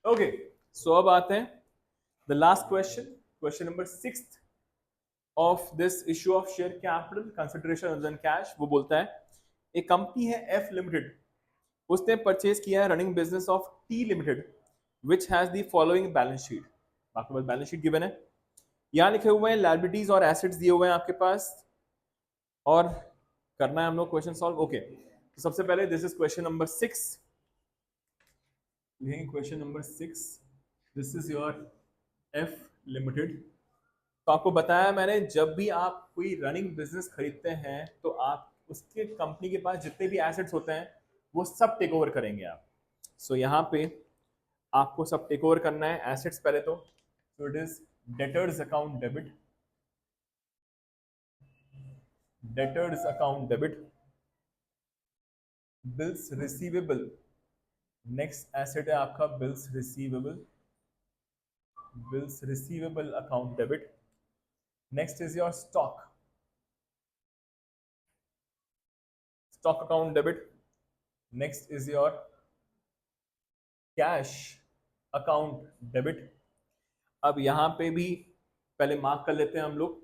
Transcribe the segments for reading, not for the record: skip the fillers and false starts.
Okay, सो अब आते हैं the last question, question number 6 of this issue of share capital consideration other than cash. वो बोलता है एक कंपनी है एफ लिमिटेड, उसने परचेज किया है running business of T limited which has the following balance sheet. आपके पास बैलेंस शीट गिवन है, यहाँ लिखे हुए हैं लायबिलिटीज और एसेट्स दिए हुए हैं आपके पास, और करना है हम लोग क्वेश्चन सॉल्व। ओके, तो सबसे पहले दिस इज क्वेश्चन नंबर 6, लिखेंगे question number 6, this is your F limited. तो आपको बताया मैंने, जब भी आप कोई रनिंग बिजनेस खरीदते हैं तो आप उसके कंपनी के पास जितने भी एसेट्स होते हैं वो सब टेक ओवर करेंगे आप। सो यहाँ पे आपको सब टेक ओवर करना है एसेट्स पहले तो it is debtors account debit, debtors account debit, bills receivable, next asset है आपका bills receivable, bills receivable account debit. Next is your stock, stock account debit. Next is your cash account debit. अब यहाँ पे भी पहले mark कर लेते हैं हम लोग।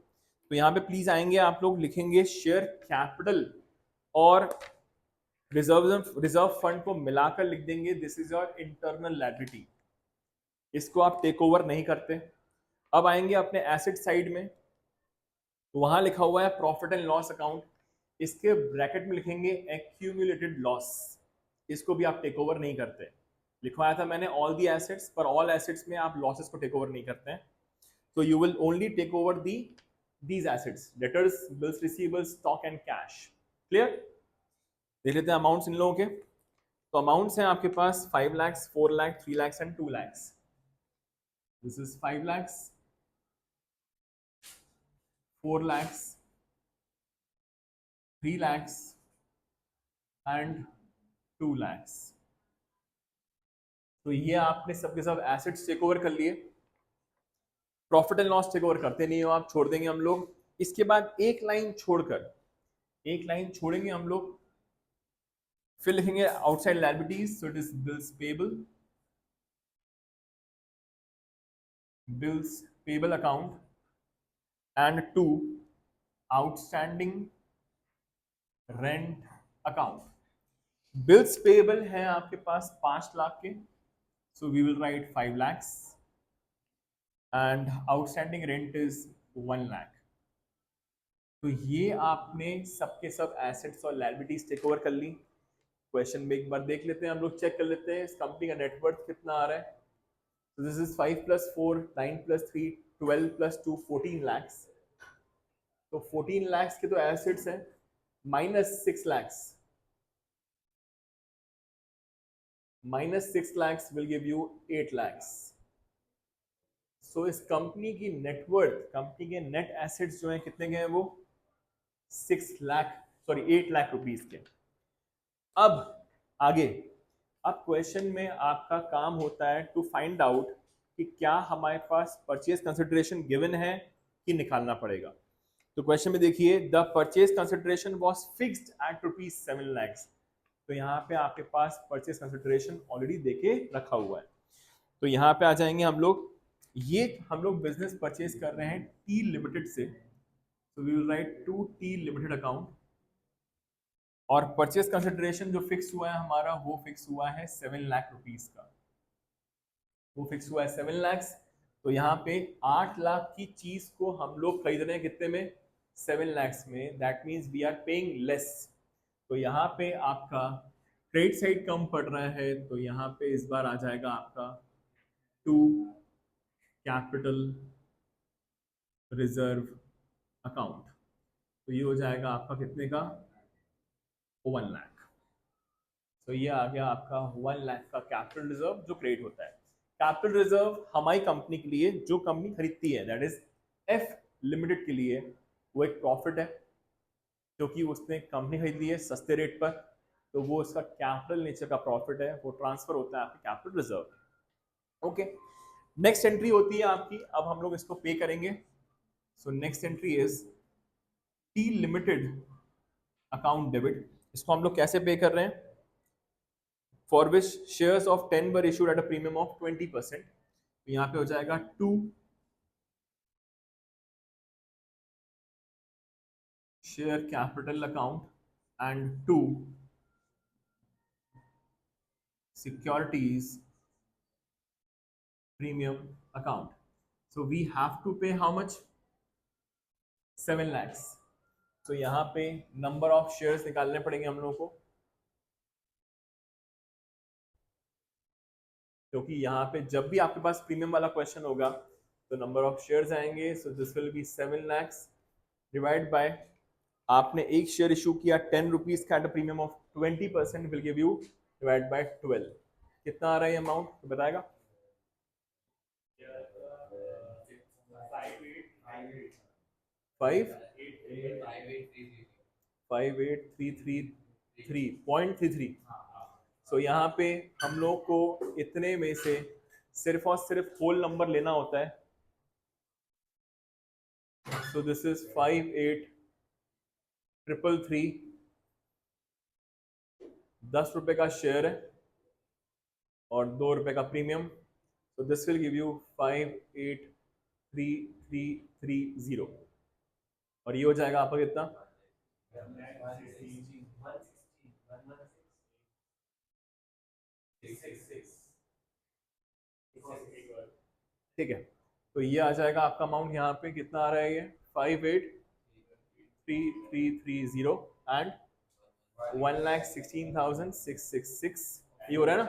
तो यहाँ पे प्लीज आएंगे आप लोग, लिखेंगे शेयर कैपिटल और रिजर्व फंड को मिलाकर लिख देंगे this is your internal liability, इसको आप टेक ओवर नहीं करते। अब आएंगे अपने एसेट साइड में, तो वहां लिखा हुआ है प्रॉफिट एंड लॉस अकाउंट, इसके ब्रैकेट में लिखेंगे एक्यूमुलेटेड लॉस, इसको भी आप टेक ओवर नहीं करते। लिखवाया था मैंने ऑल दी एसेट्स, पर ऑल एसेट्स में आप लॉसेस को टेक ओवर नहीं करते हैं। तो you will only take over the these assets, debtors, bills receivable, stock and cash. Clear? देख लेते हैं अमाउंट्स इन लोगों के। तो अमाउंट्स हैं आपके पास 5 lakh, 4 lakh, 3 lakh and 2 lakh. This is 5 lakh, 4 lakh, 3 lakh and 2 lakh. तो ये आपने सबके सब एसेट्स टेक ओवर कर लिए। Profit and loss take over करते नहीं हो आप, छोड़ देंगे हम लोग। इसके बाद एक लाइन छोड़कर, एक लाइन छोड़ेंगे हम लोग, फिर लिखेंगे outside liabilities, so it is bills payable, bills payable account and 2 outstanding rent account. Bills payable है आपके पास 5 लाख के, so we will write 5 lakhs and outstanding rent is 1 lakh. तो ये आपने सबके सब एसेट्स और लायबिलिटीज टेक ओवर कर ली। क्वेश्चन में एक बार देख लेते हैं हम लोग, चेक कर लेते हैं इस कंपनी का नेटवर्थ कितना आ रहा है। तो दिस इज 5 + 4 9 + 3 12 + 2 14 lakhs। तो 14 lakhs के तो एसेट्स हैं, -6 lakhs, -6 lakhs will give you 8 lakhs। सो इस कंपनी की नेटवर्थ, कंपनी के नेट एसेट्स जो हैं कितने के हैं, वो 8 लाख रुपीस के। अब आगे, अब क्वेश्चन में आपका काम होता है टू फाइंड आउट कि क्या हमारे पास परचेज कंसिडरेशन गिवन है कि निकालना पड़ेगा। तो क्वेश्चन में देखिए, the purchase consideration was fixed at ₹7 lakh. तो यहाँ पे आपके पास परचेज कंसिडरेशन ऑलरेडी देके रखा हुआ है। तो यहाँ पे आ जाएंगे हम लोग, ये हम लोग बिजनेस परचेज कर रहे हैं टी लिमिटेड से, तो we will write to T limited account. और परचेज कंसिडरेशन जो फिक्स हुआ है हमारा, वो फिक्स हुआ है 7 लाख रुपीस का, वो फिक्स हुआ है 7 लाख। तो यहाँ पे 8 लाख की चीज को हम लोग खरीद रहे हैं कितने में, 7 लाख में। That means we are paying less. तो यहाँ पे आपका क्रेडिट साइड कम पड़ रहा है, तो यहाँ पे इस बार आ जाएगा आपका टू कैपिटल रिजर्व अकाउंट। तो ये हो जाएगा आपका कितने का, 1 लाख। तो ये आ गया आपका 1 लाख का कैपिटल रिजर्व जो क्रिएट होता है। कैपिटल रिजर्व हमारी कंपनी के लिए, जो कंपनी खरीदती है, दैट इज एफ लिमिटेड के लिए, वो एक प्रॉफिट है, क्योंकि उसने कंपनी खरीद ली है सस्ते रेट पर, तो वो उसका कैपिटल नेचर का प्रॉफिट है, वो ट्रांसफर होता है आपके capital reserve. Okay, next entry होती है आपकी, अब हम लोग इसको पे करेंगे। So next entry is T limited account debit. इसको हम लोग कैसे पे कर रहे हैं, for which shares of 10 were issued at a premium of 20%, तो यहाँ पे हो जाएगा 2 share capital account and 2 securities premium account. So we have to pay how much? 7 lakhs. तो यहाँ पे नंबर ऑफ शेयर्स निकालने पड़ेंगे हम लोगों को, क्योंकि यहाँ पे जब भी आपके पास प्रीमियम वाला क्वेश्चन होगा तो नंबर ऑफ शेयर्स आएंगे. So this will be 7 lakhs divide by, आपने एक शेयर इशू किया 10 रुपीज का at a premium of 20% will give you divide by 12. कितना आ रहा है अमाउंट तो बताएगा? 5,833.33. सो यहाँ पे हम लोग को इतने में से सिर्फ और सिर्फ होल नंबर लेना होता है. So this is 5,833. 10 रुपए का शेयर है और 2 रुपए का premium. So this will give you 5,83330. और ये हो जाएगा आपका कितना? ठीक है, तो ये आ जाएगा आपका अमाउंट. यहाँ पे कितना आ रहा है? ये 5,83330 एंड 1,16,666. ये हो रहा है ना?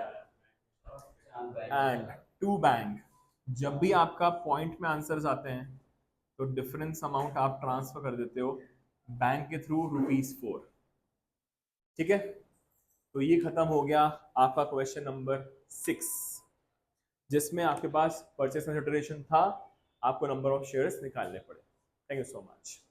एंड टू बैंक, जब भी आपका पॉइंट में आंसर्स आते हैं तो डिफरेंस अमाउंट आप ट्रांसफर कर देते हो बैंक के थ्रू ₹4. ठीक है, तो ये खत्म हो गया आपका क्वेश्चन नंबर 6, जिसमें आपके पास परचेस कंसिडरेशन था, आपको नंबर ऑफ शेयर्स निकालने पड़े. Thank you so much.